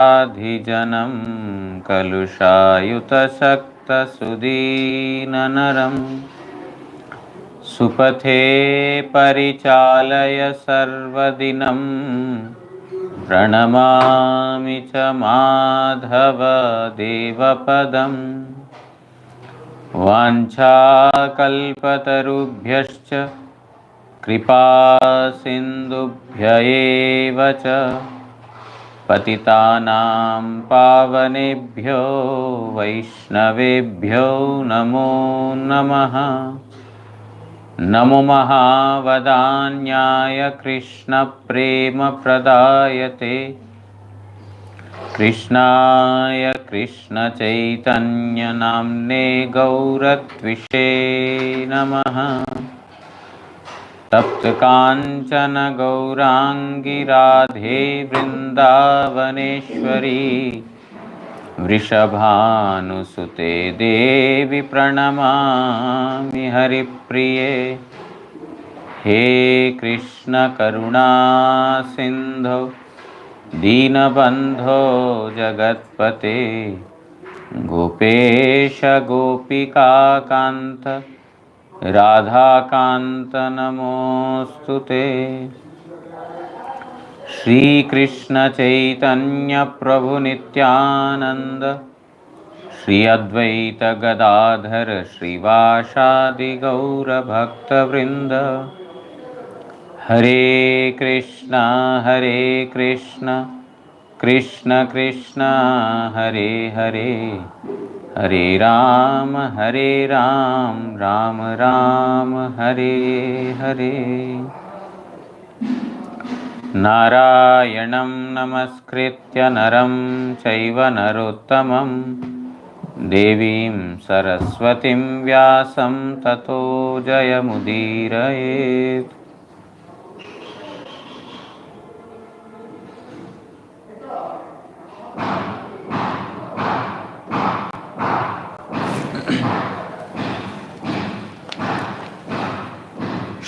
अधिजनं कलुषायुतशक्तसुदीननरं सुपथे परिचालय सर्वदिनं प्रणमामि च माधवदेवपदम् वाञ्छाकल्पतरुभ्यश्च कृपासिन्धुभ्य एव च पतितानां पावनेभ्यो वैष्णवेभ्यो नमो नमः। नमो महावदान्याय कृष्णप्रेमप्रदायते कृष्णाय कृष्णचैतन्यनाम्ने गौरत्विषे नमः। तप्तकाञ्चन गौराङ्गी राधे वृन्दावनेश्वरी वृषभानुसुते देवी प्रणमामि हरिप्रिये। हे कृष्ण करुणा सिन्धो दीनबन्धो जगत्पते गोपेश गोपिकान्त राधाकान्त नमोस्तुते। श्रीकृष्ण चैतन्य प्रभु नित्यानंद श्री अद्वैत गदाधर श्रीवासादि गौर भक्तवृंद। हरे कृष्णा कृष्ण कृष्ण हरे हरे, हरे राम राम राम हरे हरे। नारायणं नमस्कृत्य नरं चैव नरोत्तमं देवीं सरस्वतीं व्यासं ततो जयमुदीरयेत्।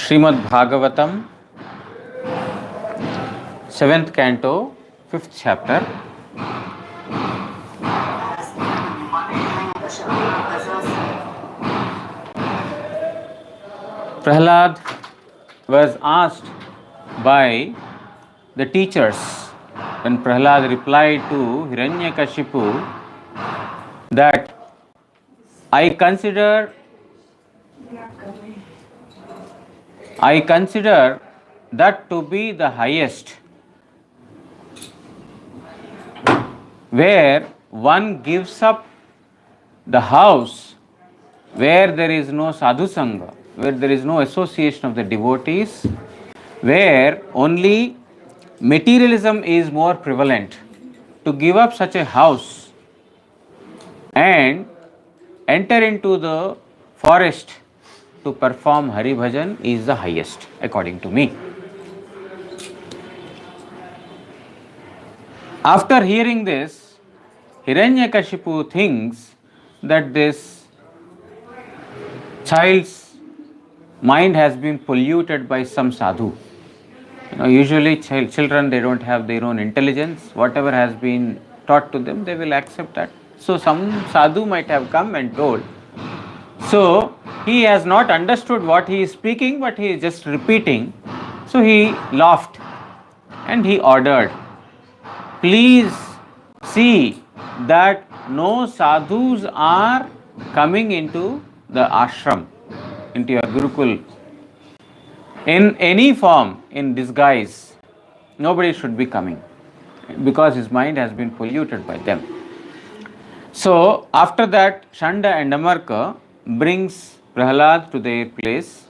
Shrimad Bhagavatam 7th canto 5th chapter. Prahlad was asked by the teachers, when Prahlad replied to Hiranyakashipu that I consider that to be the highest, where one gives up the house where there is no sadhu sangha, where there is no association of the devotees, where only materialism is more prevalent, to give up such a house and enter into the forest to perform Hari Bhajan is the highest, according to me. After hearing this, Hiranyakashipu thinks that this child's mind has been polluted by some sadhu. Usually children, they don't have their own intelligence. Whatever has been taught to them, they will accept that. So some sadhu might have come and told. So he has not understood what he is speaking, but he is just repeating. So he laughed and he ordered, please see that no sadhus are coming into the ashram, into your Gurukul, in any form, in disguise. Nobody should be coming, because his mind has been polluted by them. So after that, Shanda and Amarka brings Prahlad to their place,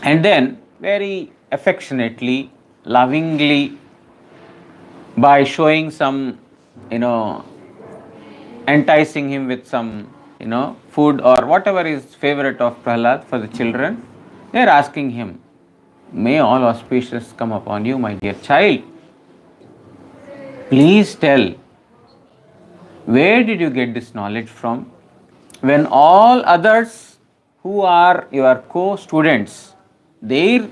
and then very affectionately, lovingly, by showing some, enticing him with some, food or whatever is favorite of Prahlad for the children, they are asking him, may all auspicious come upon you, my dear child. Please tell, where did you get this knowledge from? When all others who are your co-students, they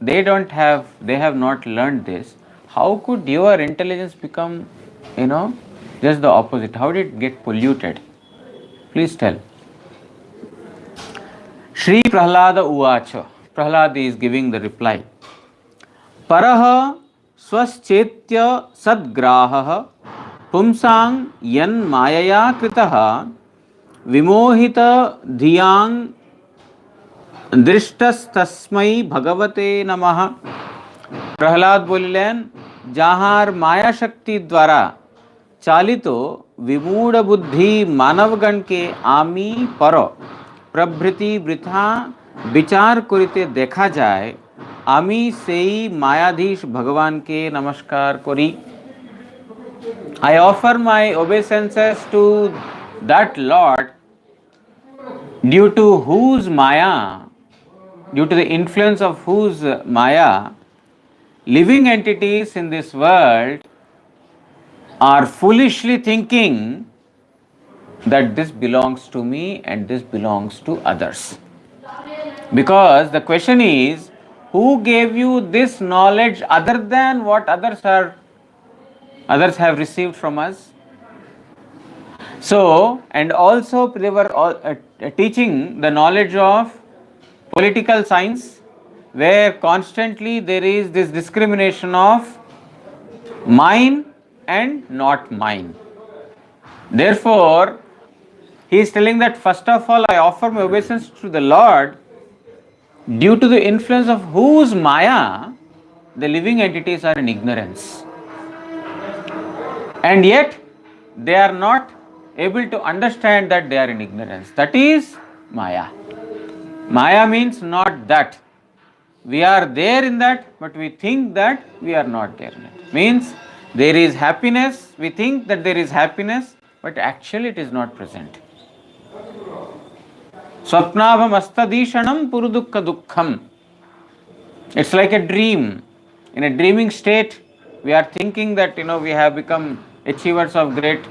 have not learned this, how could your intelligence become You know, just the opposite. How did it get polluted? Please tell. Shri Prahlada Uvacha. Prahlad is giving the reply. Paraha swaschetya sadgrahah pumsang yan mayaya kritaha विमोहित धियांग दृष्टस्तस्मै भगवते नमः. प्रहलाद बोलिलेन, जहार माया शक्ति द्वारा चालितो विमूढ़ बुद्धि मानवगण के आमी पर प्रभृति वृथा विचार करिते देखा जाए, आमी सेई मायाधीश भगवान के नमस्कार करी. I offer my obeisances to that Lord, due to whose Maya, due to the influence of whose Maya, living entities in this world are foolishly thinking that this belongs to me and this belongs to others. Because the question is, who gave you this knowledge other than what others have received from us? So, and also they were teaching the knowledge of political science, where constantly there is this discrimination of mine and not mine. Therefore, he is telling that first of all, I offer my obeisance to the Lord, due to the influence of whose Maya the living entities are in ignorance. And yet, they are not able to understand that they are in ignorance. That is Maya. Maya means not that. We are there in that, but we think that we are not there in it. Means there is happiness, we think that there is happiness, but actually it is not present. Swapnabham astadishanam purudukka dukkham. It's like a dream. In a dreaming state, we are thinking that we have become achievers of great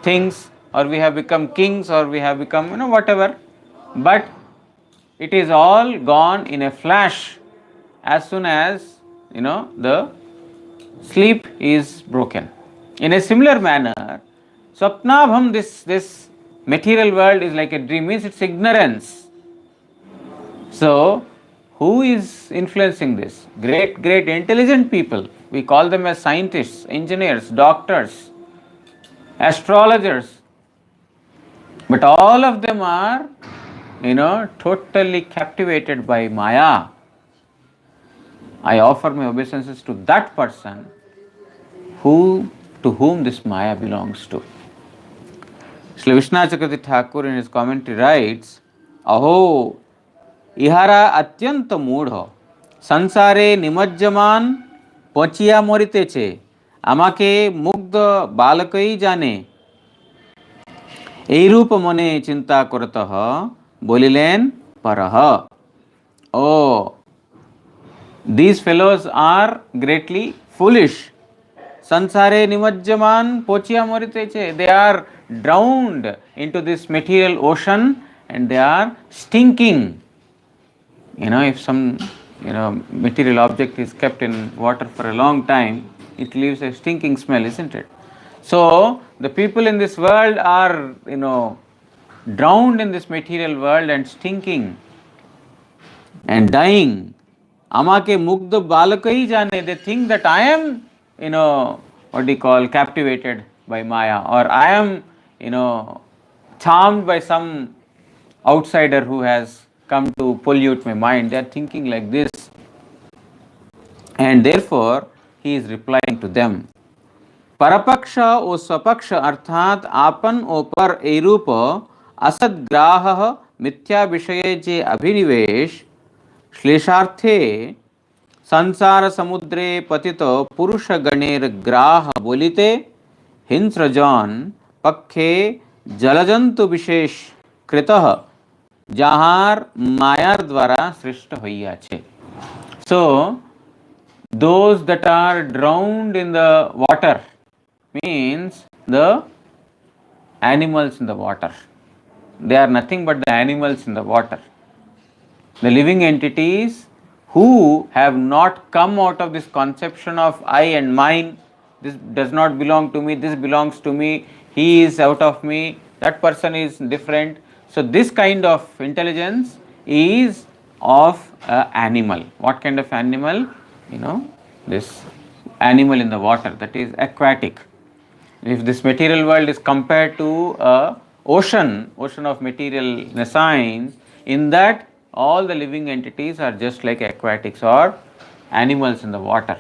things, or we have become kings, or we have become whatever, but it is all gone in a flash as soon as the sleep is broken. In a similar manner, Swapnabham, this material world is like a dream, means it's ignorance. So who is influencing this? Great intelligent people. We call them as scientists, engineers, doctors, astrologers, but all of them are totally captivated by Maya. I offer my obeisances to that person to whom this Maya belongs to. Sri Vishwanath Chakravarti Thakur in his commentary writes, Aho ihara atyanta moodha sansare nimajjaman পচিয়া মরিতেছে আমাকে মুগ্ধ বালকই জানে এইরূপ মনে চিন্তা করতঃ বলিলেন পরহ. Oh, these fellows are greatly foolish. Sansare nimajjaman pochiya moriteche. They are drowned into this material ocean and they are stinking. If some material object is kept in water for a long time, it leaves a stinking smell, isn't it? So the people in this world are drowned in this material world and stinking and dying. Amake mugdha balakai jane. They think that I am captivated by Maya, or I am charmed by some outsider who has come to pollute my mind. They are thinking like this, and therefore he is replying to them. Parapaksha o swapaksha अर्थात आपन ओपर एरूप असद्ग्राह मिथ्या विषये जे अभिनिवेश श्लेषार्थे संसार समुद्रे पतित पुरुष गणेर ग्राह बोलिते हिंस्रजन पक्षे जलजंतु विशेष कृतः जहार मायार द्वारा सृष्ट होइया छे. So those that are drowned in the water means the animals in the water. They are nothing but the animals in the water. The living entities who have not come out of this conception of I and mine, this does not belong to me, this belongs to me, he is out of me, that person is different. So this kind of intelligence is of animal. What kind of animal? This animal in the water, that is aquatic. If this material world is compared to a ocean of material science, in that all the living entities are just like aquatics or animals in the water.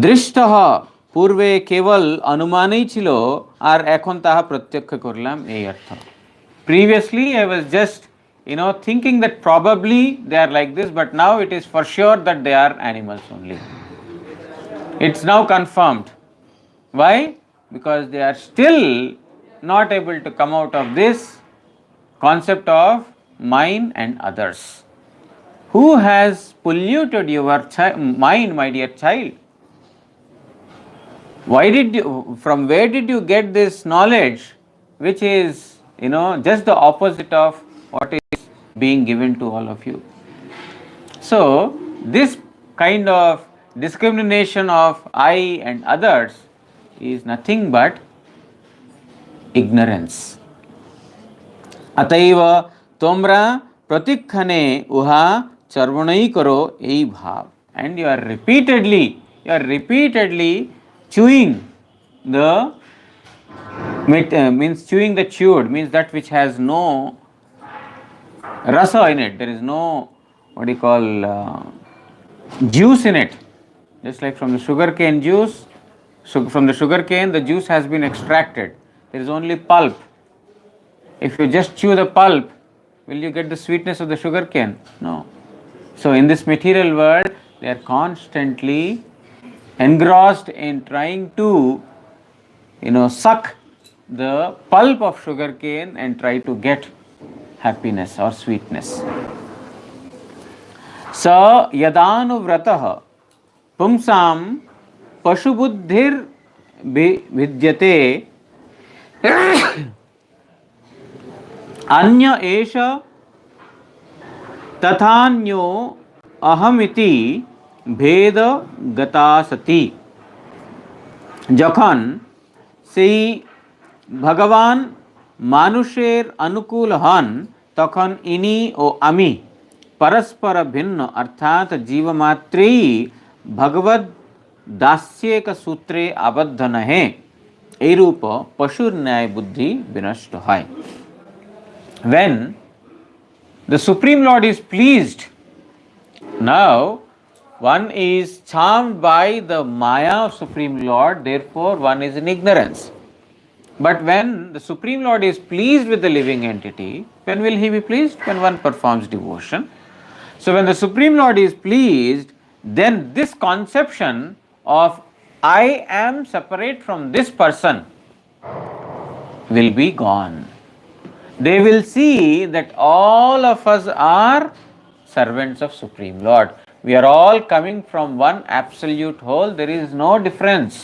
দৃষ্টঃ পূর্বে কেবল অনুমানই ছিল আর এখন তাহা প্রত্যক্ষ করলাম, এই অর্থ। Previously I was just thinking that probably they are like this, but now it is for sure that they are animals only. It's now confirmed. Why? Because they are still not able to come out of this concept of mine and others. Who has polluted your mind, my dear child? From where did you get this knowledge, which is just the opposite of what is being given to all of you? So this kind of discrimination of I and others is nothing but ignorance. अतएव तोमरा प्रतिक्षणे उहा चर्वणई करो ei bhav. And you are repeatedly chewing the means chewing the chewed, means that which has no rasa in it, there is no juice in it. Just like from the sugarcane juice, from the sugarcane the juice has been extracted, there is only pulp. If you just chew the pulp, will you get the sweetness of the sugarcane? No. So in this material world they are constantly engrossed in trying to suck the pulp of sugarcane and try to get happiness or sweetness. Sa yadanu pumsam pashubuddhir vidyate anya esha tathanyo ahamiti भेद गता सती। যখন সেই ভগবান মানুষের অনুকূল হন তখন ইনি ও আমি পরস্পর ভিন্ন অর্থাৎ জীবমাত্রেই ভগবদ দাস্যেক সূত্রে আবদ্ধ নহে, এইরূপ পশুর ন্যায় বুদ্ধি বিনষ্ট হয়। When the Supreme Lord is pleased, now one is charmed by the maya of Supreme Lord, therefore one is in ignorance. But when the Supreme Lord is pleased with the living entity, when will he be pleased? When one performs devotion. So when the Supreme Lord is pleased, then this conception of I am separate from this person will be gone. They will see that all of us are servants of Supreme Lord. We are all coming from one absolute whole. There is no difference.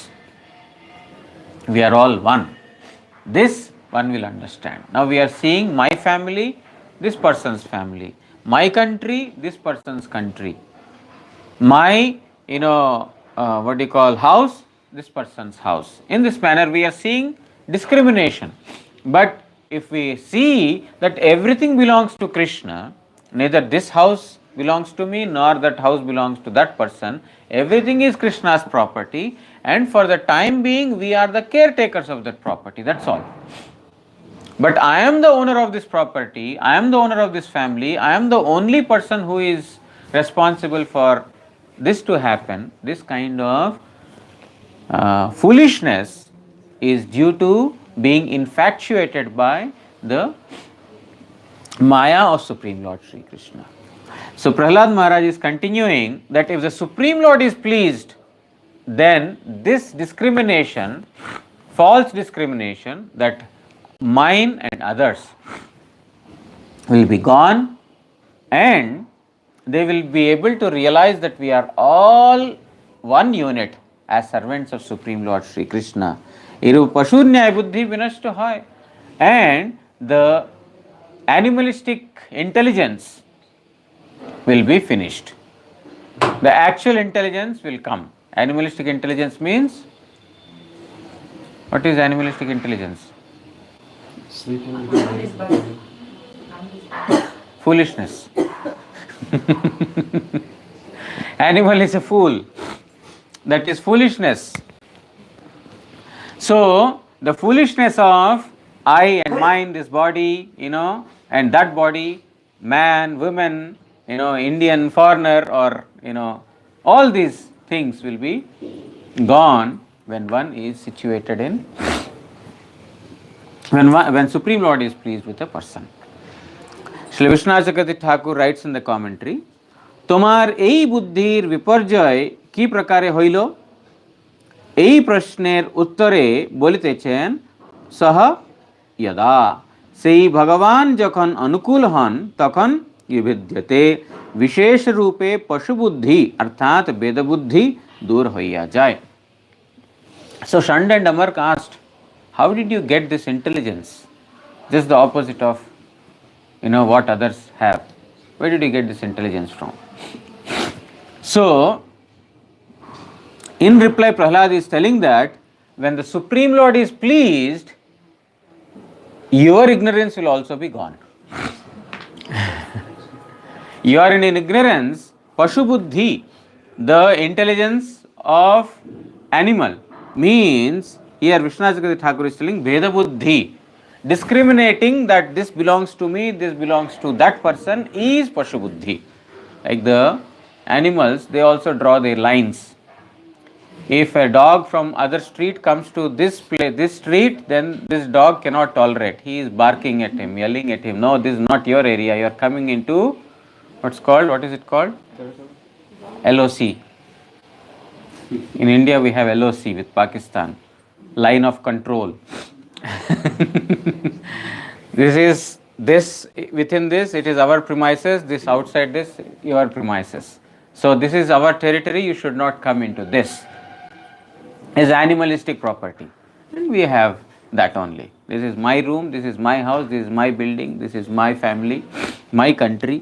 We are all one. This one will understand. Now we are seeing my family, this person's family. My country, this person's country. My, house, this person's house. In this manner we are seeing discrimination. But if we see that everything belongs to Krishna, neither this house belongs to me nor that house belongs to that person, everything is Krishna's property, and for the time being we are the caretakers of that property, that's all. But I am the owner of this property, I am the owner of this family, I am the only person who is responsible for this to happen. This kind of foolishness is due to being infatuated by the maya of Supreme Lord Sri Krishna. So Prahlad Maharaj is continuing that if the Supreme Lord is pleased, then this discrimination, false discrimination, that mine and others will be gone, and they will be able to realize that we are all one unit as servants of Supreme Lord Sri Krishna. Iru pashurnyaya buddhi vinashta hoy, and the animalistic intelligence will be finished. The actual intelligence will come. Animalistic intelligence means, what is animalistic intelligence? Sleeping. Foolishness. Animal is a fool. That is foolishness. So, the foolishness of I and mine, this body, and that body, man, woman, Indian, foreigner, or, all these things will be gone when one is situated in, when Supreme Lord is pleased with a person. Shri Vishwanath Chakravarti Thakur writes in the commentary, তোমার এই বুদ্ধির বিপর্যয় কি প্রকারে হইল? এই প্রশ্নের উত্তরে বলিতেছেন, সহ यदा সেই ভগবান যখন অনুকূল হন তখন বিভিদ্যতে বিশেষ রূপে পশুবুদ্ধি অর্থাৎ বেদবুদ্ধি দূর হইয়া যায়. So Shand and Amark asked, how did you get this intelligence? This is the opposite of what others have. Where did you get this intelligence from? So in reply, Prahlad is telling that when the Supreme Lord is pleased, your ignorance will also be gone. You are in ignorance, Pashu Buddhi, the intelligence of animal, means here Vishwanath Chakravarti Thakur is telling Veda Buddhi, discriminating that this belongs to me, this belongs to that person, is Pashu Buddhi. Like the animals, they also draw their lines. If a dog from other street comes to this street, then this dog cannot tolerate. He is barking at him, yelling at him. No, this is not your area. You are coming into what is it called? LOC. In India, we have LOC with Pakistan, line of control. Within this, it is our premises. This outside this, your premises. So this is our territory. You should not come into this. Is animalistic property, and we have that only. This is my room, this is my house, this is my building, this is my family, my country.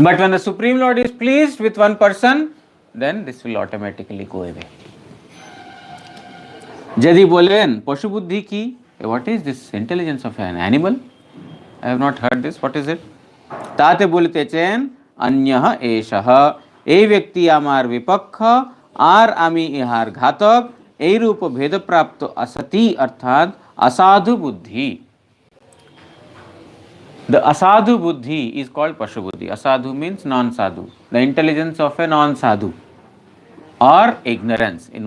But when the Supreme Lord is pleased with one person, then this will automatically go away. Jadi bolen Pashu Buddhi ki, what is this intelligence of an animal? I have not heard this. What is it? Tate bolitechen anyah eshaha, ei vyakti amar vipakha, আর আমি ইহার ঘাতক, এইরূপ ভেদপ্রাপ্ত असति অর্থাৎ असाधु बुद्धि. The asadhu buddhi is called pashu buddhi. Asadhu means non-sadhu. The intelligence of a non-sadhu or ignorance. In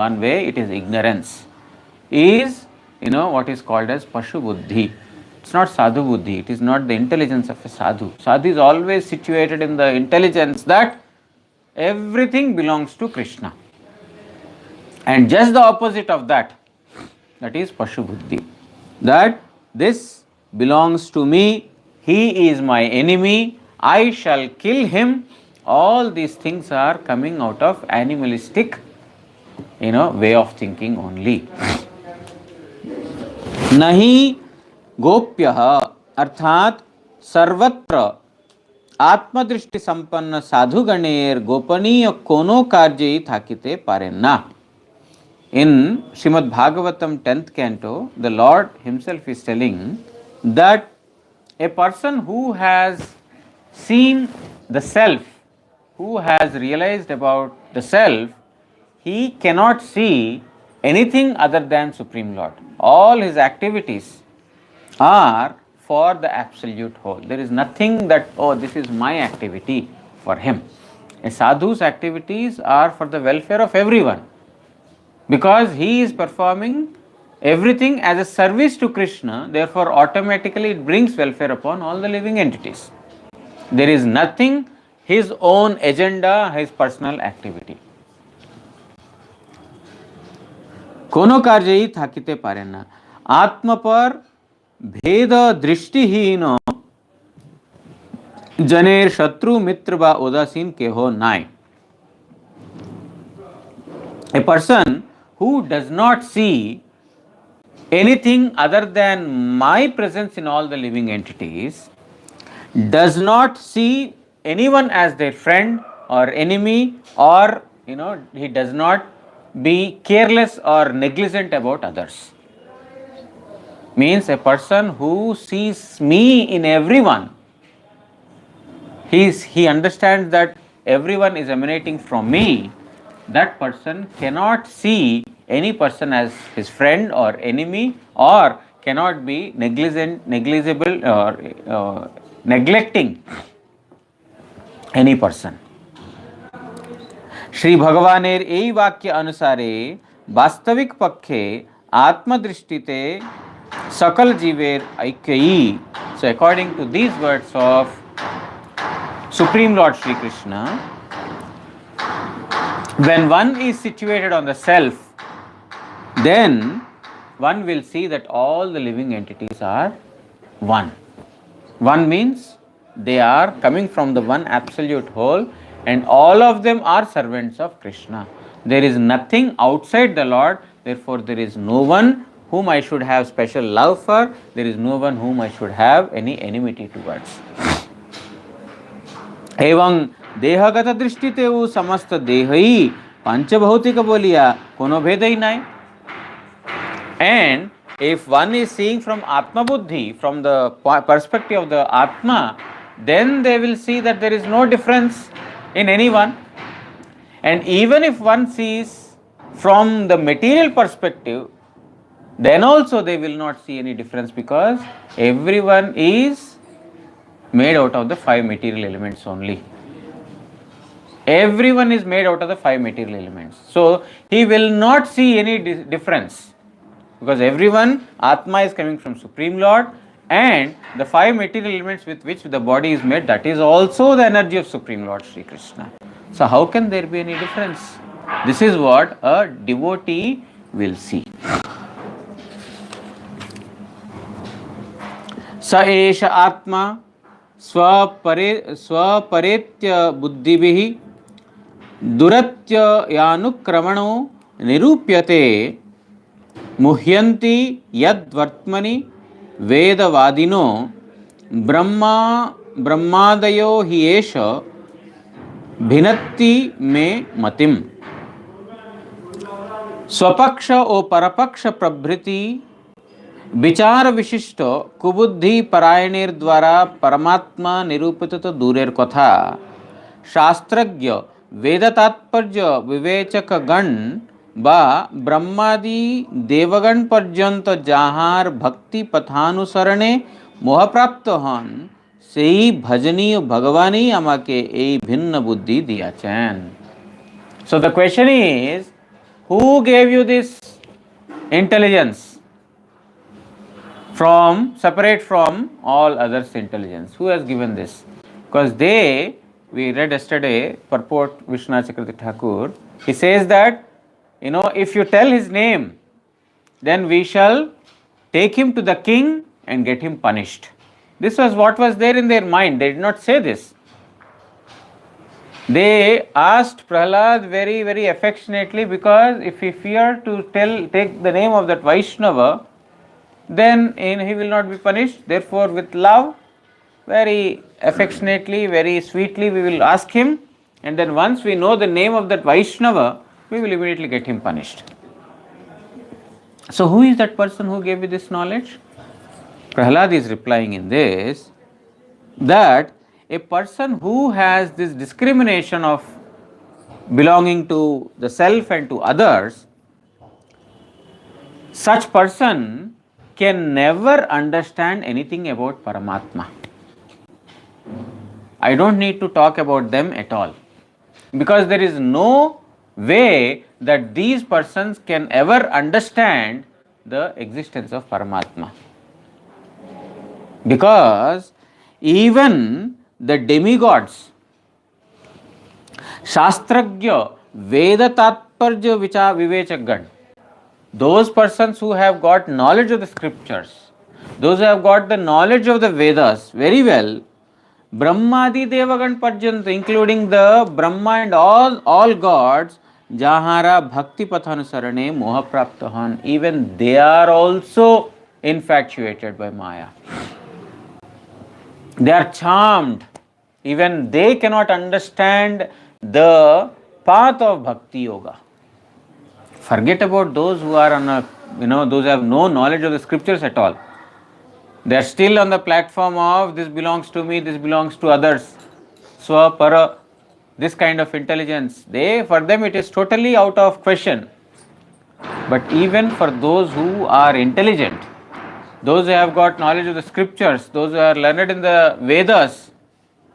one way, it is ignorance. Is what is called as pashu buddhi. It's not sadhu buddhi. It is not the intelligence of a sadhu. Sadhu is always situated in the intelligence that everything belongs to Krishna. And just the opposite of that is Pashu Buddhi. That this belongs to me, he is my enemy, I shall kill him. All these things are coming out of animalistic, way of thinking only. Nahi gopyaha अर्थात सर्वत्र आत्मदृष्टि संपन्न साधुगणेर गोपनीय कोनो कार्यई थाकिते पारे ना. In Srimad Bhagavatam 10th canto, the Lord himself is telling that a person who has seen the self, who has realized about the self, he cannot see anything other than Supreme Lord. All his activities are for the absolute whole. There is nothing that, this is my activity for him. A sadhu's activities are for the welfare of everyone, because he is performing everything as a service to Krishna. Therefore automatically it brings welfare upon all the living entities. There is nothing his own agenda, his personal activity. कोनो कार्यई थाकिते पारे ना. आत्म पर भेद दृष्टिहीन जनेर शत्रु मित्र बा उदासीन के हो नाय. A person who does not see anything other than my presence in all the living entities does not see anyone as their friend or enemy, or he does not be careless or negligent about others. Means a person who sees me in everyone, he understands that everyone is emanating from me. That person cannot see any person as his friend or enemy, or cannot be negligible or neglecting any person. Shri भगवानेर এই বাক্যে अनुसारे वास्तविक पक्षे आत्मदृष्टिते सकल जीवेर ऐक्यई. So according to these words of Supreme Lord Shri Krishna, when one is situated on the self, then one will see that all the living entities are one. One means they are coming from the one absolute whole, and all of them are servants of Krishna. There is nothing outside the Lord, therefore there is no one whom I should have special love for, there is no one whom I should have any enmity towards. एवं देहगत दृष्टिते वो समस्त देह ही पंचभौतिक बोलिया कोनो भेद ही नहीं. And if one is seeing from Atma Buddhi, from the perspective of the Atma, then they will see that there is no difference in anyone. And even if one sees from the material perspective, then also they will not see any difference, because everyone is made out of the five material elements only. Everyone is made out of the five material elements. So he will not see any difference, because everyone, Atma is coming from Supreme Lord, and the five material elements with which the body is made, that is also the energy of Supreme Lord Shri Krishna. So how can there be any difference? This is what a devotee will see. Sa esha Atma स्वपरेत्य बुद्धिभिः दुरत्य यानुक्रमणो निरूप्यते मुह्यन्ति यद्वर्त्मनि वेदवादिनो ब्रह्मादयो हि एष भिनत्ति मे मतिम्. स्वपक्ष ओ परपक्ष प्रभृति विचार विशिष्ट कुबुद्धि परायणेर द्वारा परमात्मा निरूपित तो दूरेर कथा शास्त्रज्ञ वेद तात्पर्य विवेचक गण बा ब्रह्मादि देवगण पर्यंत जाहार भक्ति पथानुसरणे मोह प्राप्त हन सेई भजनीय भगवानी आमाके एई भिन्न बुद्धि दियाचेन. So the question is, who gave you this intelligence from separate from all others' intelligence? Who has given this? Because we read yesterday, purport Vishwanath Chakravarti Thakur, he says that, if you tell his name, then we shall take him to the king and get him punished. This was what was there in their mind. They did not say this. They asked Prahlad very, very affectionately, because if he feared to take the name of that Vaishnava, then he will not be punished. Therefore, with love, very affectionately, very sweetly, we will ask him, and then once we know the name of that Vaishnava, we will immediately get him punished. So who is that person who gave you this knowledge? Prahlad is replying in this, that a person who has this discrimination of belonging to the self and to others, such person can never understand anything about Paramatma. I don't need to talk about them at all, because there is no way that these persons can ever understand the existence of Paramatma. Because even the demigods, Shastragya, Veda Tatparya Vivechaggan, those persons who have got knowledge of the scriptures, those who have got the knowledge of the Vedas very well, Brahmadi Devagan Parjanta, including the Brahma and all gods, Jahara Bhakti Pathanusarane Moha Praptahan, even they are also infatuated by Maya. They are charmed Even they cannot understand the path of bhakti yoga. Forget about those who are on a, those who have no knowledge of the scriptures at all. They are still on the platform of this belongs to me, this belongs to others. Swa, para, this kind of intelligence. For them it is totally out of question. But even for those who are intelligent, those who have got knowledge of the scriptures, those who are learned in the Vedas,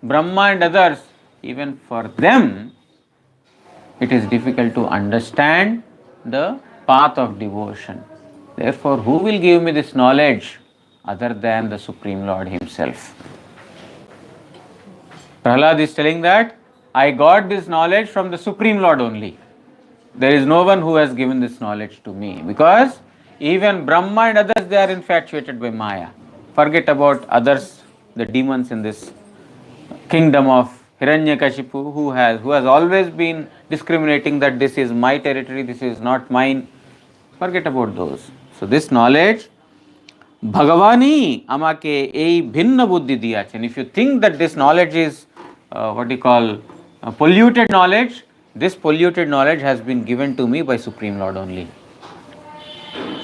Brahma and others, even for them, it is difficult to understand the path of devotion. Therefore, who will give me this knowledge other than the Supreme Lord Himself? Prahlad is telling that I got this knowledge from the Supreme Lord only. There is no one who has given this knowledge to me, because even Brahma and others, they are infatuated by Maya. Forget about others, the demons in this kingdom of Hiranyakashipu, who has always been discriminating that this is my territory, this is not mine. Forget about those. So this knowledge, Bhagavani amake ei bhinna buddhi diyachen. If you think that this knowledge is polluted knowledge, this polluted knowledge has been given to me by Supreme Lord only.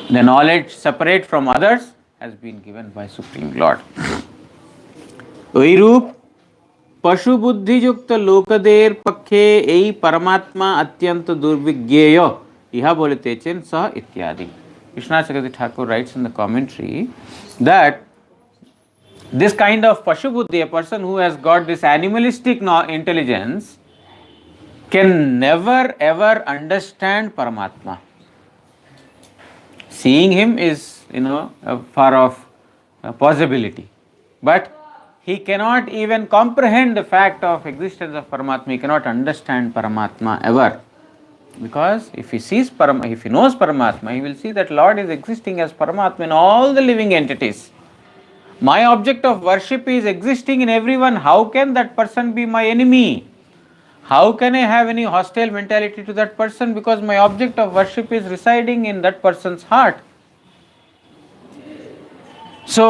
The knowledge separate from others has been given by Supreme Lord. ওইরূপ পশু বুদ্ধিযুক্ত লোকদের পক্ষে এই পরমাত্মা অত্যন্ত দুর্বিজ্ঞেয় ইহা বলিতেছেন সহ ইত্যাদি. Krishna Thakur writes in the commentary that this kind of pashu buddhi, a person who has got this animalistic intelligence, can never ever understand Paramatma. Seeing him is, far off possibility, but he cannot even comprehend the fact of existence of Paramatma. He cannot understand Paramatma ever, because if he knows Paramatma, he will see that Lord is existing as Paramatma in all the living entities. My object of worship is existing in everyone. How can that person be my enemy? How can I have any hostile mentality to that person? Because my object of worship is residing in that person's heart. So,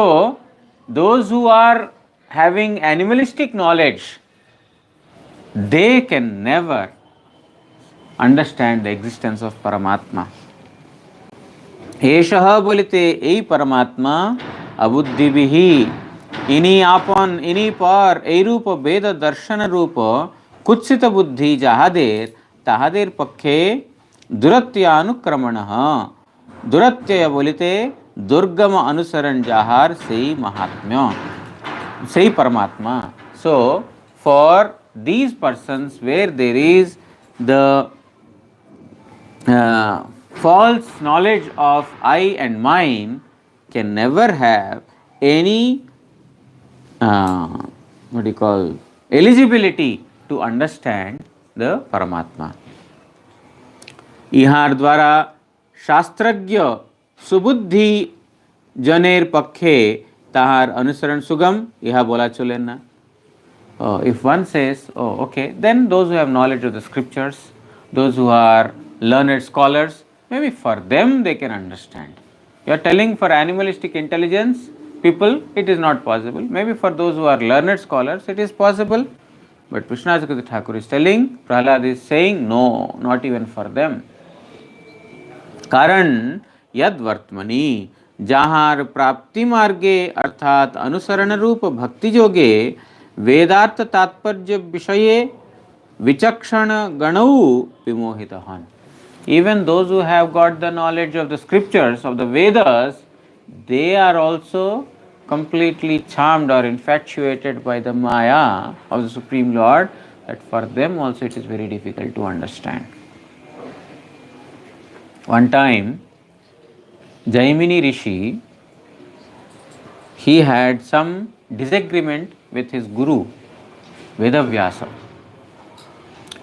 those who are having animalistic knowledge, they can never understand the existence of Paramatma. Eshaha bolite ei Paramatma abuddhibihi ini par ei rupa veda darshana rupa kutsita buddhi tahader pakkhe duratyanukramanah. Duratyaya bolite durgama anusaran jahar sei mahatmya, sei Paramatma. So, for these persons where there is the false knowledge of I and mine, can never have any eligibility to understand the Paramatma. इहार द्वारा शास्त्रज्ञ सुबुद्धि जनेर पक्षे ताहार अनुसरण सुगम यह बोला चले ना. If one says, okay, then those who have knowledge of the scriptures, those who are learned scholars, maybe for them they can understand. You are telling for animalistic intelligence people it is not possible. Maybe for those who are learned scholars it is possible. But Krishna Thakur is telling, Prahlad is saying, no, not even for them. Karan yad vartmani जहार प्राप्ति मार्गे अर्थात अनुसरण रूप भक्ति जोगे वेदार्थ तात्पर्य विषये विचक्षण गणौ विमोहितः. Even those who have got the knowledge of the scriptures, of the Vedas, they are also completely charmed or infatuated by the Maya of the Supreme Lord, that for them also it is very difficult to understand. One time, Jaimini Rishi, he had some disagreement with his guru, Vedavyasa.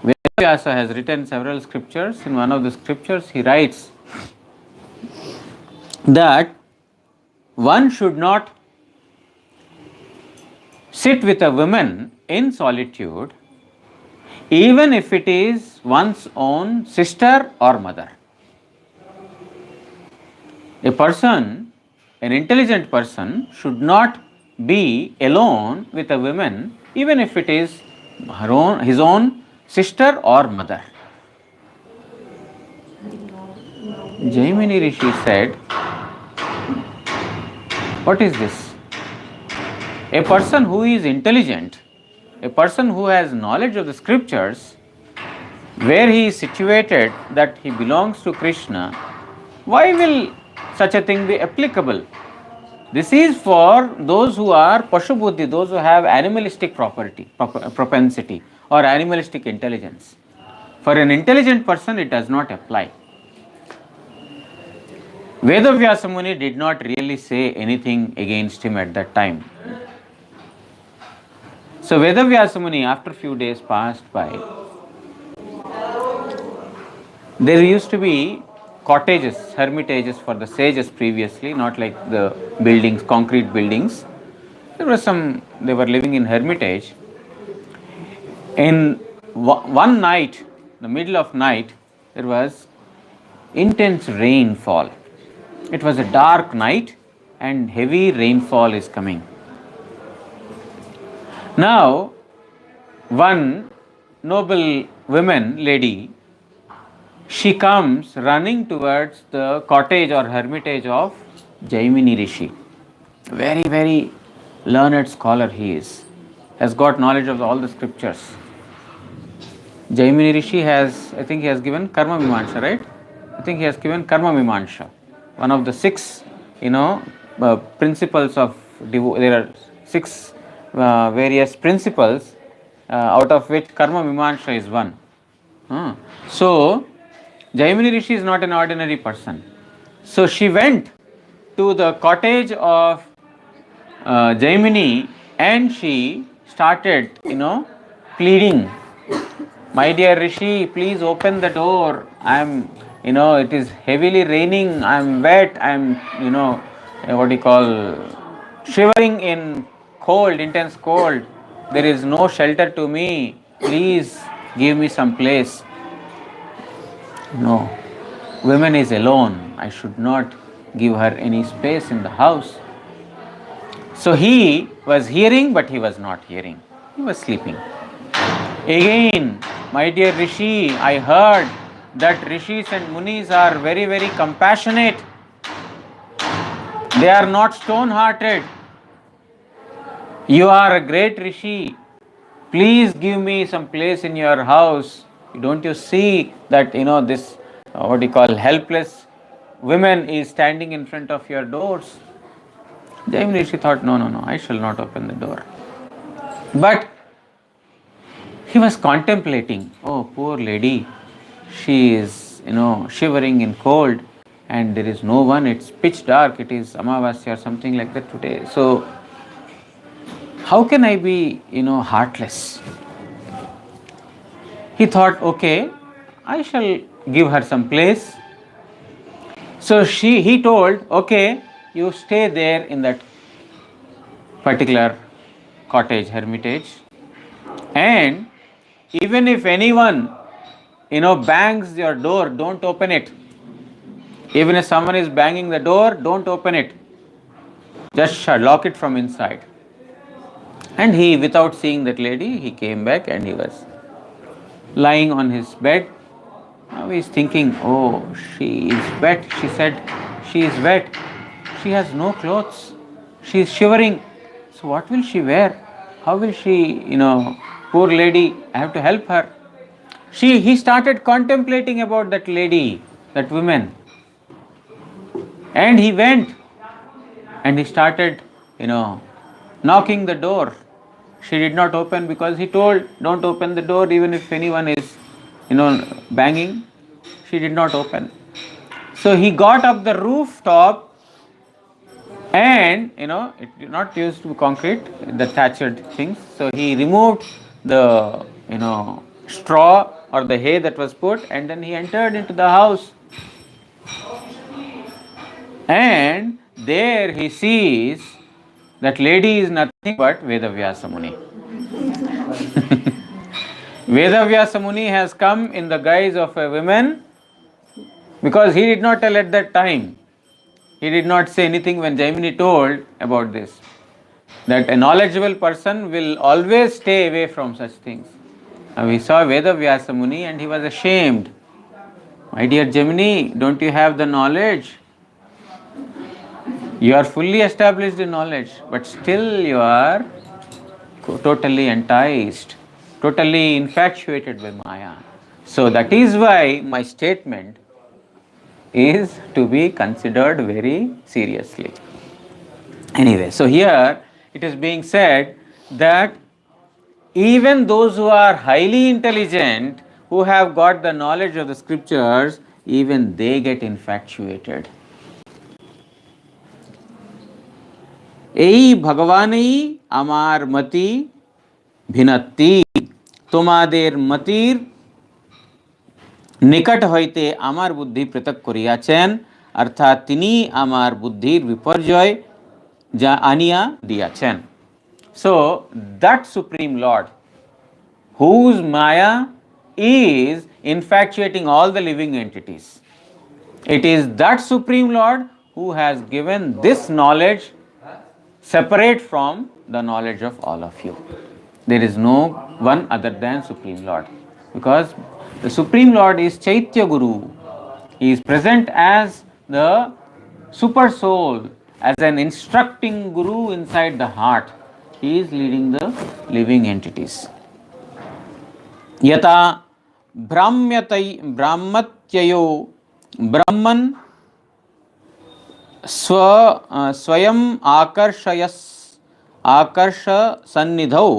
Vedavyasa has written several scriptures. In one of the scriptures, he writes that one should not sit with a woman in solitude, even if it is one's own sister or mother. A person, an intelligent person, should not be alone with a woman, even if it is his own sister or mother. Jaimini Rishi said, what is this? A person who is intelligent, a person who has knowledge of the scriptures, where he is situated, that he belongs to Krishna, why will such a thing be applicable? This is for those who are Pashubuddhi, those who have animalistic propensity or animalistic intelligence. For an intelligent person, it does not apply. Vedavyasa Muni did not really say anything against him at that time. So Vedavyasa Muni, after a few days passed by, there used to be cottages, hermitages for the sages previously, not like the buildings, concrete buildings. They were living in hermitage. In one night, the middle of night, there was intense rainfall. It was a dark night and heavy rainfall is coming. Now, one noble lady, she comes running towards the cottage or hermitage of Jaimini Rishi. Very, very learned scholar he is. Has got knowledge of all the scriptures. Jaimini Rishi has, I think he has given Karma Mimamsa, right? I think he has given Karma Mimamsa. One of the 6, principles of there are 6 various principles, out of which Karma Mimamsa is one. So, Jaimini Rishi is not an ordinary person. So, she went to the cottage of Jaimini and she started, pleading, my dear Rishi, please open the door. It is heavily raining, I am wet, I am, shivering in cold, intense cold. There is no shelter to me. Please give me some place. No, woman is alone. I should not give her any space in the house. So he was hearing, but he was not hearing. He was sleeping. Again, my dear Rishi, I heard that Rishis and Munis are very, very compassionate. They are not stone-hearted. You are a great Rishi. Please give me some place in your house. Don't you see that, this, helpless woman is standing in front of your doors? Jaimini Rishi thought, no, I shall not open the door. But he was contemplating, oh, poor lady, she is, shivering in cold and there is no one, it's pitch dark, it is Amavasya or something like that today. So, how can I be, heartless? He thought, okay, I shall give her some place. So he told, okay, you stay there in that particular cottage, hermitage, and even if anyone, bangs your door, don't open it. Even if someone is banging the door, don't open it. Just lock it from inside. And he, without seeing that lady, he came back and he was lying on his bed. Now he is thinking, oh, she is wet. She said, she is wet. She has no clothes. She is shivering. So what will she wear? How will she, poor lady, I have to help her. He started contemplating about that lady, that woman. And he went and he started, knocking the door. She did not open because he told, don't open the door even if anyone is, banging. She did not open. So he got up the rooftop and, it did not used to be concrete, the thatched things. So he removed the, straw or the hay that was put and then he entered into the house. And there he sees that lady is nothing but Vedavyasa Muni. Vedavyasa Muni has come in the guise of a woman because he did not tell at that time. He did not say anything when Jaimini told about this. That a knowledgeable person will always stay away from such things. We saw Vedavyasa Muni and he was ashamed. My dear Gemini, don't you have the knowledge? You are fully established in knowledge, but still you are totally enticed, totally infatuated by Maya. So that is why my statement is to be considered very seriously. Anyway, so here it is being said that even those who are highly intelligent, who have got the knowledge of the scriptures, even they get infatuated. এই ভগবানই আমার মতি ভিনত্তি তোমাদের মতির নিকট হইতে আমার বুদ্ধি পৃথক করিয়াছেন অর্থাৎ তিনি আমার বুদ্ধির বিপর্যয় যা আনিয়া দিয়াছেন so that supreme Lord whose maya is infatuating all the living entities, it is that supreme lord who has given this knowledge separate from the knowledge of all of you. There is no one other than Supreme Lord, because the Supreme Lord is Chaitya Guru. He is present as the super soul, as an instructing Guru inside the heart. He is leading the living entities. Yata brahmatyayo brahman स्वयं आकर्ष सन्निधौ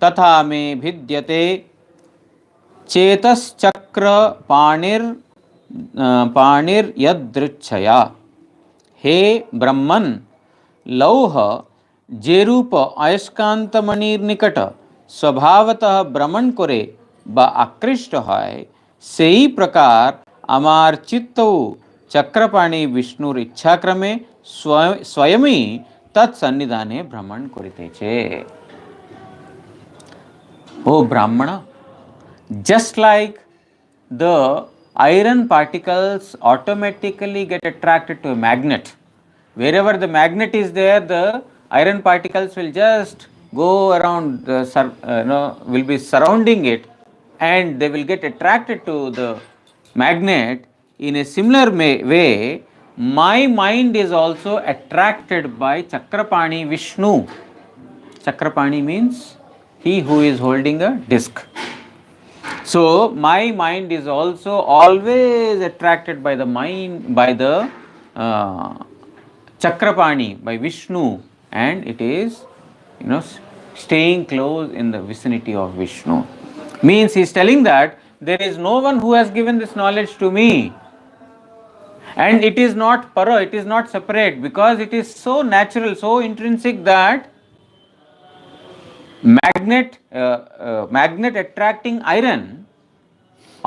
तथा मे भिद्यते चेतश्चक्र पाणिर्यदृच्छया हे ब्रह्मन लौह जेरूप अयस्कान्तमणिर्निकट स्वभावतः भ्रमण करे বা আকৃষ্ট হয় সেই প্রকার আমার চিত্তও চক্রপাণি বিষ্ণুর ইচ্ছাক্রমে স্বয়ংই তৎসন্নিধানে ভ্রমণ করিতেছে ও ব্রাহ্মণ just like the iron particles automatically get attracted to a magnet, wherever the magnet is there the iron particles will just go around will be surrounding it and they will get attracted to the magnet. In a similar way, my mind is also attracted by Chakrapani Vishnu. Chakrapani means he who is holding a disc. So my mind is also always attracted by the mind, by the Chakrapani, by Vishnu, and it is staying close in the vicinity of Vishnu. Means he is telling that there is no one who has given this knowledge to me, and it is not para, it is not separate, because it is so natural, so intrinsic that magnet attracting iron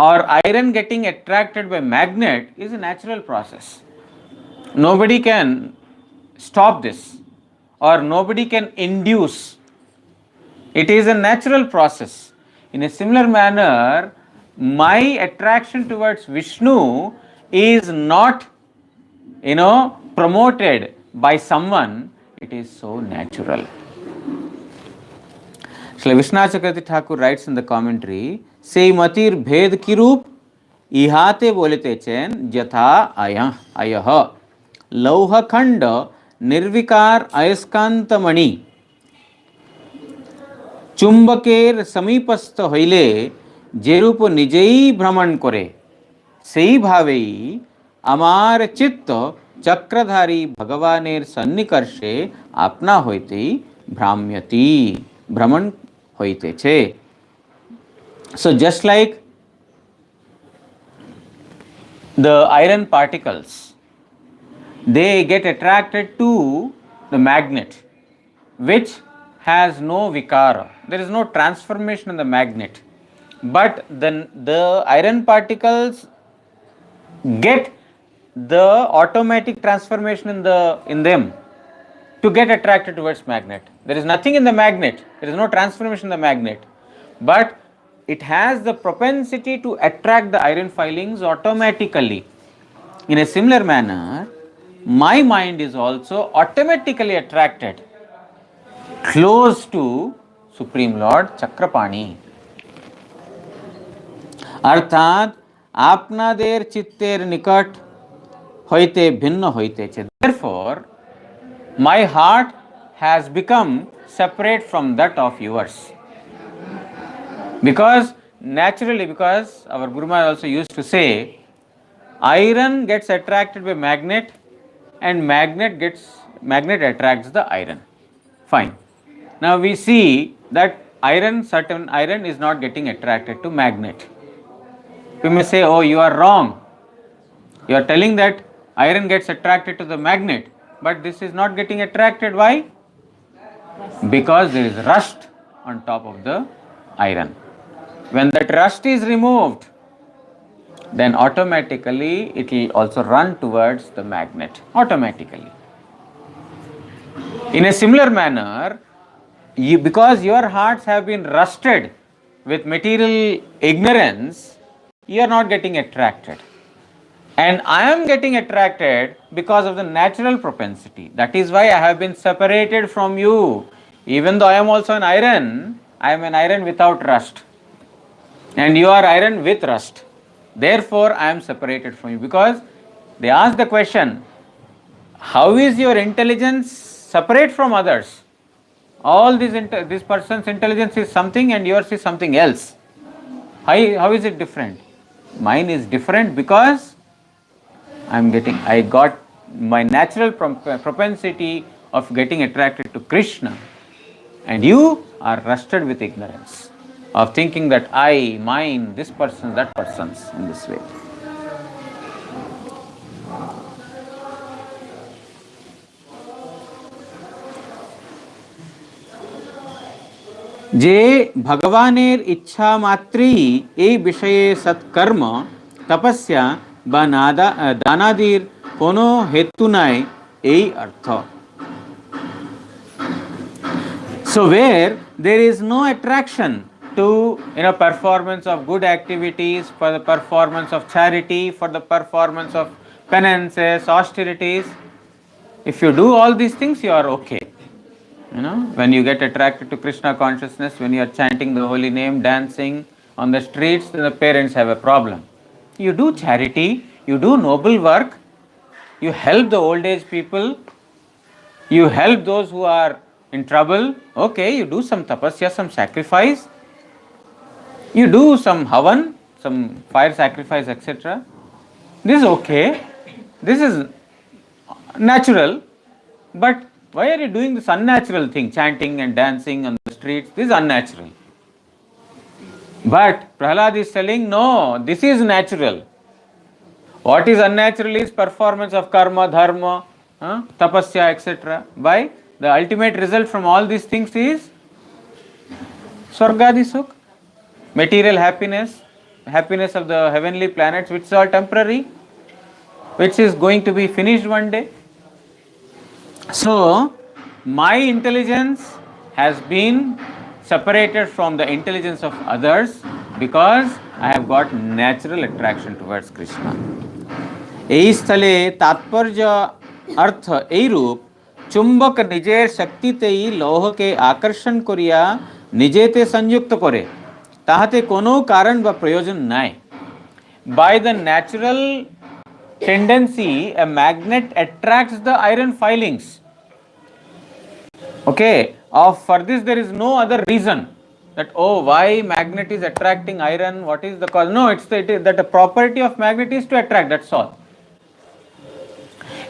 or iron getting attracted by magnet is a natural process. Nobody can stop this or nobody can induce. It is a natural process. In a similar manner, my attraction towards Vishnu is not, promoted by someone. It is so natural. Shri Vishwanath Chakravarti Thakur writes in the commentary, "Sei matir bhed ki roop ihate bolite chen jatha ayah lauha khanda nirvikar ayaskanta mani চুম্বকের সমীপস্থ হইলে যেরূপ নিজেই ভ্রমণ করে সেইভাবেই আমার চিত্ত চক্রধারী ভগবানের সন্নিকর্ষে আপনা হইতেই ভ্রমণ হইতেছে so just like the iron particles, they get attracted to the magnet which has no vikara. There is no transformation in the magnet, but then the iron particles get the automatic transformation in them to get attracted towards magnet. There is nothing in the magnet, there is no transformation in the magnet, but it has the propensity to attract the iron filings automatically. In a similar manner, my mind is also automatically attracted close to Supreme Lord Chakrapani. अर्थात आपनादेर चित्तेर निकट होइते भिन्न होइतेछे. Therefore, my heart has become separate from that of yours. Because naturally, because our Guru Maharaj also used to say, iron gets attracted by magnet and magnet attracts the iron. Fine. Now we see that certain iron is not getting attracted to magnet. We may say, oh, you are wrong. You are telling that iron gets attracted to the magnet, but this is not getting attracted. Why? Because there is rust on top of the iron. When that rust is removed, then automatically it will also run towards the magnet. Automatically. In a similar manner, because your hearts have been rusted with material ignorance, you are not getting attracted. And I am getting attracted because of the natural propensity. That is why I have been separated from you. Even though I am also an iron, I am an iron without rust. And you are iron with rust. Therefore, I am separated from you. Because they ask the question, how is your intelligence separate from others? All this person's intelligence is something and yours is something else. How is it different? Mine is different because I got my natural propensity of getting attracted to Krishna, and you are rusted with ignorance of thinking that I, mine, this person, that person's in this way. जे भगवानेर इच्छा मात्री এই বিষয়ে সৎকর্ম তপস্যা বা দানাদির কোনো হেতু নাই এই অর্থ. So where there is no attraction to performance of good activities, for the performance of charity, for the performance of penances, austerities, if you do all these things, you are okay. When you get attracted to Krishna consciousness, when you are chanting the holy name, dancing on the streets, then the parents have a problem. You do charity, you do noble work, you help the old age people, you help those who are in trouble, okay, you do some tapasya, some sacrifice, you do some havan, some fire sacrifice, etc. This is okay, this is natural, but why are you doing this unnatural thing, chanting and dancing on the streets? This is unnatural. But Prahlad is telling, no, this is natural. What is unnatural is performance of karma, dharma, tapasya, etc. Why? The ultimate result from all these things is Swargadi Sukh, material happiness, happiness of the heavenly planets, which is all temporary, which is going to be finished one day. So, my intelligence has been separated from the intelligence of others because I have got natural attraction towards Krishna. এই স্থলে তাৎপর্য অর্থ এইরূপ, চুম্বক নিজের শক্তিতেই লৌহকে আকর্ষণ করিয়া নিজেতে সংযুক্ত করে, তাহাতে কোনো কারণ বা প্রয়োজন নাই. By the natural tendency, a magnet attracts the iron filings. Okay, for this there is no other reason that, oh, why magnet is attracting iron, what is the cause? No, it is that the property of magnet is to attract, that's all.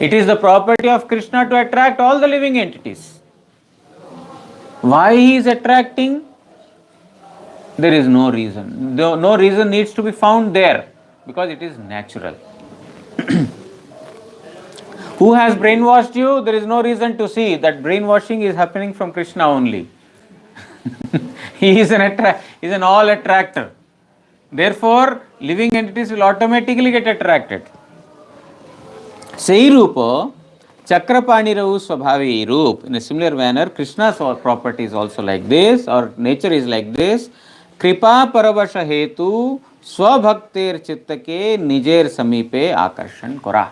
It is the property of Krishna to attract all the living entities. Why he is attracting? There is no reason. No reason needs to be found there because it is natural. Who has brainwashed you? There is no reason to see that brainwashing is happening from Krishna only. He is an all attractor. Therefore, living entities will automatically get attracted. Sei rupa Chakrapaniravu Swabhavi Roop. In a similar manner, Krishna's property is also like this, or nature is like this. Kripa Paravasha Hetu Swabhaktir Chittake Nijer Samipe Akarshan Kora.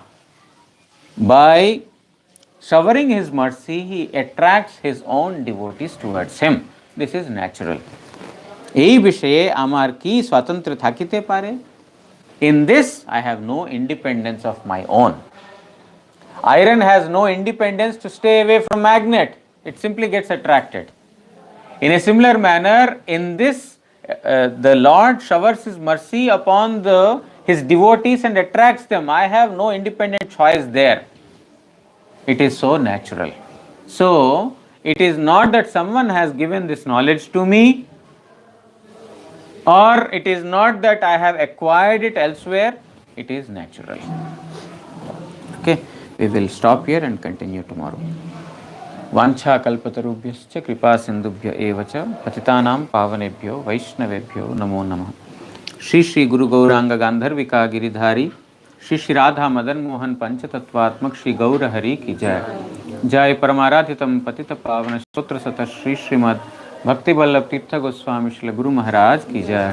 By showering his mercy, he attracts his own devotees towards him. This is natural. এই বিষয়ে আমার কি স্বাতন্ত্র্য থাকিতে পারে? In this, I have no independence of my own. Iron has no independence to stay away from magnet. It simply gets attracted. In a similar manner, in this, the Lord showers His mercy upon His devotees and attracts them. I have no independent choice there. It is so natural. So, it is not that someone has given this knowledge to me, or it is not that I have acquired it elsewhere. It is natural. Okay, we will stop here and continue tomorrow. वांछा कल्पतरुभ्यश्च कृपा सिंधुभ्य एव च पतितानां पावनेभ्यो वैष्णवेभ्यो नमो नमः। श्री श्री गुरु गौरांग गांधर्विका गिरिधारी श्री श्री राधा मदन मोहन पंचतत्वात्मक श्री गौर हरि की जय। जय परमाराधितम पतित पावन स्तोत्र सत श्री श्रीमद् भक्ति वल्लभ तीर्थ गोस्वामी श्री गुरु महाराज की जय।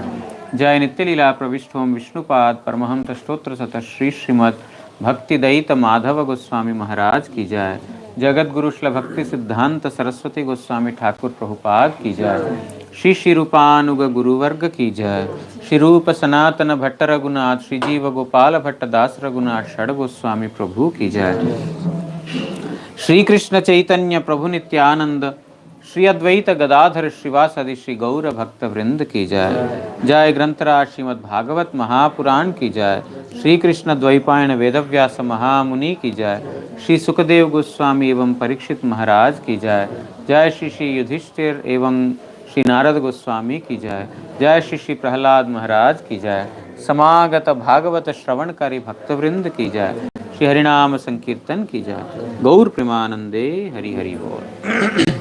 जय नित्य लीला प्रविष्टोम विष्णुपाद परमहंस स्तोत्र सत श्री श्रीमद् भक्ति दयित माधव गोस्वामी महाराज की जय। जगत गुरु श्री भक्ति सिद्धांत सरस्वती गोस्वामी ठाकुर प्रभुपाद की जय। श्री श्री रूपानुग गुरुवर्ग की जय। श्री रूप सनातन भट्ट रघुनाथ श्री जीव गोपाल भट्ट दास रघुनाथ षड गोस्वामी प्रभु की जय। श्री कृष्ण चैतन्य प्रभु नित्यानंद श्री अद्वैत गदाधर श्रीवासदि श्री गौर भक्त वृंद की जय। जय ग्रंथराज श्रीमद् भागवत महापुराण की जय। श्री कृष्ण द्वैपायन वेदव्यास महामुनि की जय। श्री सुखदेव गोस्वामी एवं परीक्षित महाराज की जय। जय श्री श्री युधिष्ठिर एवं श्री नारद गोस्वामी की जय। जय श्री श्री प्रहलाद महाराज की जय। समागत भागवत श्रवणकारी भक्तवृंद की जय। श्री हरिनाम संकीर्तन की जय। गौर प्रेमानंदे हरि हरि बोल।